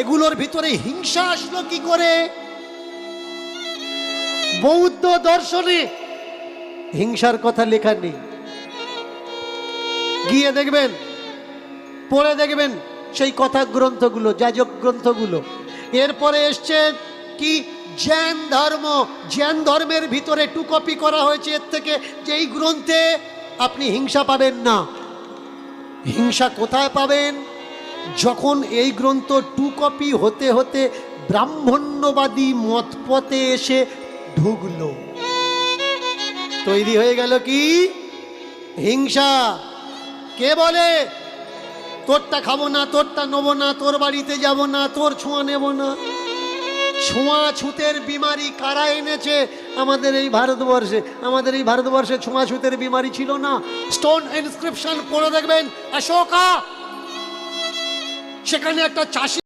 এগুলোর ভিতরে হিংসা আসলো কি করে? বৌদ্ধ দর্শনে হিংসার কথা লেখা নেই। গিয়ে দেখবেন, পড়ে দেখবেন সেই কথা গ্রন্থগুলো, যাজক গ্রন্থগুলো। এরপরে এসছে কি জৈন ধর্ম, জৈন ধর্মের ভিতরে টু কপি করা হয়েছে এর থেকে, যে এই গ্রন্থে আপনি হিংসা পাবেন না। হিংসা কোথায় পাবেন? যখন এই গ্রন্থ টু কপি হতে হতে ব্রাহ্মণ্যবাদী মতপথে এসে ঢুকলো, তৈরি হয়ে গেল কি হিংসা। কে বলে তোরটা খাবো না, তোরটা নেবো না, তোর বাড়িতে যাব না, তোর ছোঁয়া নেব না? ছোঁয়াছুতের বিমারি কারা এনেছে আমাদের এই ভারতবর্ষে? আমাদের এই ভারতবর্ষে ছোঁয়াছুতের বিমারি ছিল না। স্টোন ইনস্ক্রিপশন পড়ে দেখবেন অশোকা, সেখানে একটা চাষি